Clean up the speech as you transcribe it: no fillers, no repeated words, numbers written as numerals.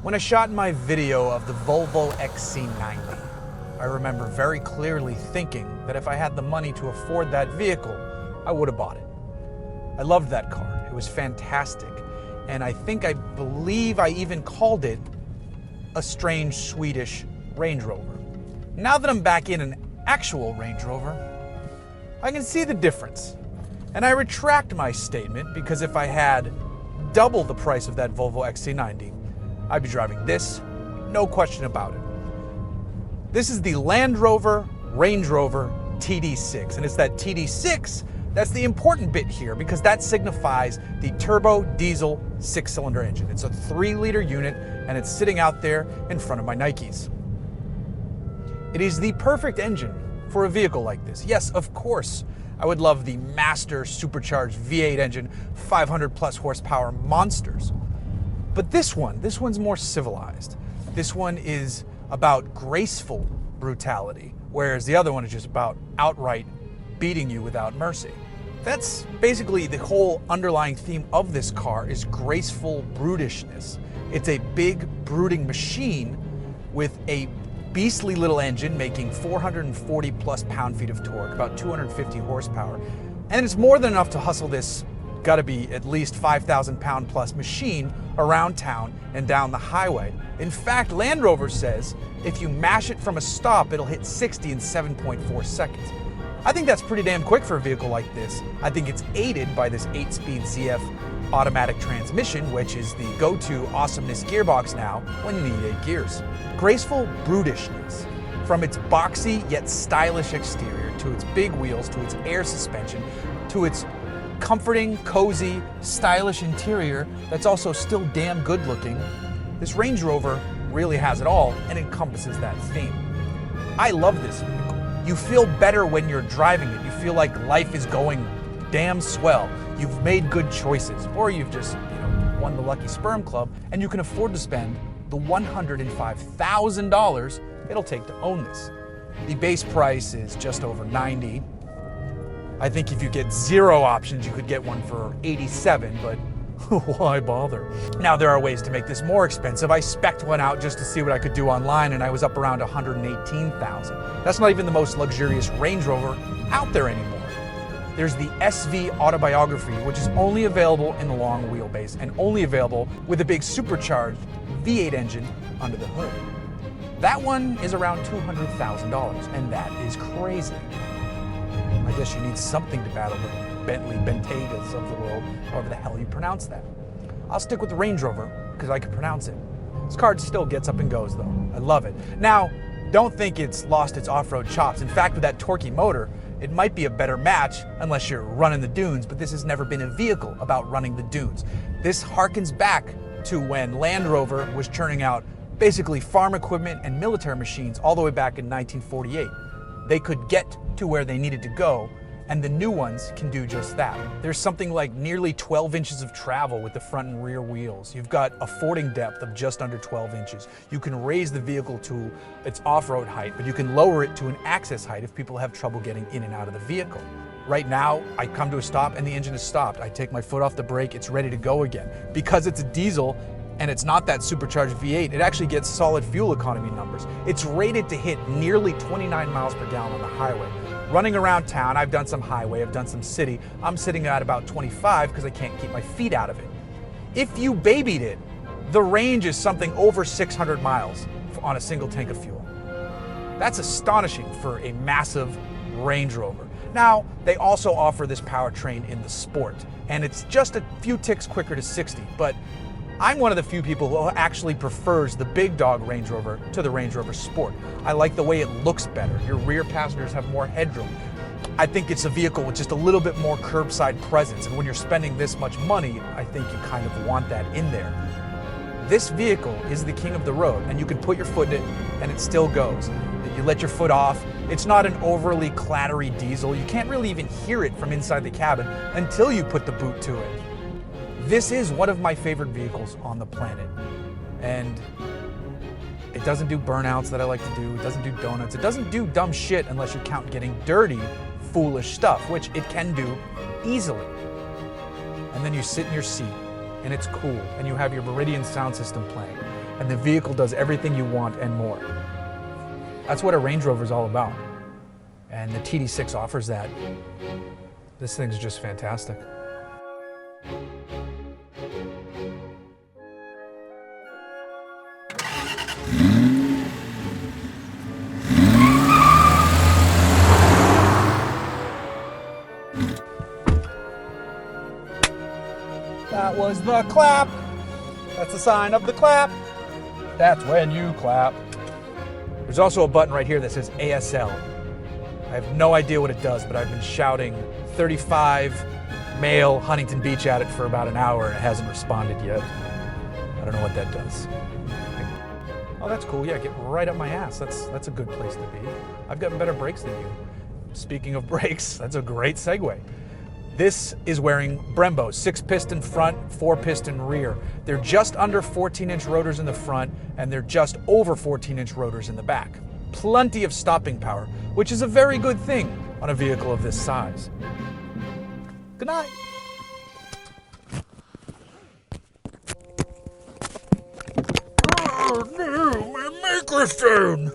When I shot my video of the Volvo XC90, I remember very clearly thinking that if I had the money to afford that vehicle, I would have bought it. I loved that car. It was fantastic. And I believe I even called it a strange Swedish Range Rover. Now that I'm back in an actual Range Rover, I can see the difference. And I retract my statement because if I had double the price of that Volvo XC90, I'd be driving this, no question about it. This is the Land Rover Range Rover Td6, and it's that Td6 that's the important bit here because that signifies the turbo diesel 6-cylinder engine. It's a 3-liter unit and it's sitting out there in front of my Nikes. It is the perfect engine for a vehicle like this. Yes, of course, I would love the master supercharged V8 engine, 500 plus horsepower monsters. But this one's more civilized. This one is about graceful brutality, whereas the other one is just about outright beating you without mercy. That's basically the whole underlying theme of this car is graceful brutishness. It's a big brooding machine with a beastly little engine making 440 plus pound-feet of torque, about 250 horsepower. And it's more than enough to hustle this gotta be at least 5,000 pound plus machine around town and down the highway. In fact, Land Rover says if you mash it from a stop, it'll hit 60 in 7.4 seconds. I think that's pretty damn quick for a vehicle like this. I think it's aided by this 8-speed ZF automatic transmission, which is the go-to awesomeness gearbox now when you need 8 gears. Graceful brutishness, from its boxy yet stylish exterior, to its big wheels, to its air suspension, to its comforting, cozy, stylish interior that's also still damn good looking, this Range Rover really has it all and encompasses that theme. I love this vehicle. You feel better when you're driving it. You feel like life is going damn swell. You've made good choices, or you've just, won the lucky sperm club, and you can afford to spend the $105,000 it'll take to own this. The base price is just over $90,000. I think if you get 0 options, you could get one for $87,000, but why bother? Now, there are ways to make this more expensive. I spec'd one out just to see what I could do online, and I was up around $118,000. That's not even the most luxurious Range Rover out there anymore. There's the SV Autobiography, which is only available in the long wheelbase and only available with a big supercharged V8 engine under the hood. That one is around $200,000, and that is crazy. I guess you need something to battle the Bentley Bentegas of the world, however the hell you pronounce that. I'll stick with the Range Rover because I can pronounce it. This car still gets up and goes though. I love it. Now, don't think it's lost its off-road chops. In fact, with that torquey motor, it might be a better match unless you're running the dunes, but this has never been a vehicle about running the dunes. This harkens back to when Land Rover was churning out basically farm equipment and military machines all the way back in 1948. They could get to where they needed to go, and the new ones can do just that. There's something like nearly 12 inches of travel with the front and rear wheels. You've got a fording depth of just under 12 inches. You can raise the vehicle to its off-road height, but you can lower it to an access height if people have trouble getting in and out of the vehicle. Right now, I come to a stop and the engine is stopped. I take my foot off the brake, it's ready to go again. Because it's a diesel and it's not that supercharged V8, it actually gets solid fuel economy numbers. It's rated to hit nearly 29 miles per gallon on the highway. Running around town, I've done some highway, I've done some city. I'm sitting at about 25 because I can't keep my feet out of it. If you babied it, the range is something over 600 miles on a single tank of fuel. That's astonishing for a massive Range Rover. Now, they also offer this powertrain in the Sport, and it's just a few ticks quicker to 60, but I'm one of the few people who actually prefers the big dog Range Rover to the Range Rover Sport. I like the way it looks better. Your rear passengers have more headroom. I think it's a vehicle with just a little bit more curbside presence, and when you're spending this much money, I think you kind of want that in there. This vehicle is the king of the road, and you can put your foot in it, and it still goes. You let your foot off. It's not an overly clattery diesel. You can't really even hear it from inside the cabin until you put the boot to it. This is one of my favorite vehicles on the planet, and it doesn't do burnouts that I like to do. It doesn't do donuts. It doesn't do dumb shit unless you count getting dirty, foolish stuff, which it can do easily. And then you sit in your seat, and it's cool, and you have your Meridian sound system playing. and the vehicle does everything you want and more. That's what a Range Rover is all about. And the TD6 offers that. This thing's just fantastic. That was the clap. That's the sign of the clap. That's when you clap. There's also a button right here that says ASL. I have no idea what it does, but I've been shouting 35 male Huntington Beach at it for about an hour and it hasn't responded yet. I don't know what that does. Oh, that's cool. Yeah, get right up my ass. That's a good place to be. I've got better brakes than you. Speaking of brakes, that's a great segue. This is wearing Brembo, 6-piston front, 4-piston rear. They're just under 14-inch rotors in the front, and they're just over 14-inch rotors in the back. Plenty of stopping power, which is a very good thing on a vehicle of this size. Good night. Oh no, my microphone!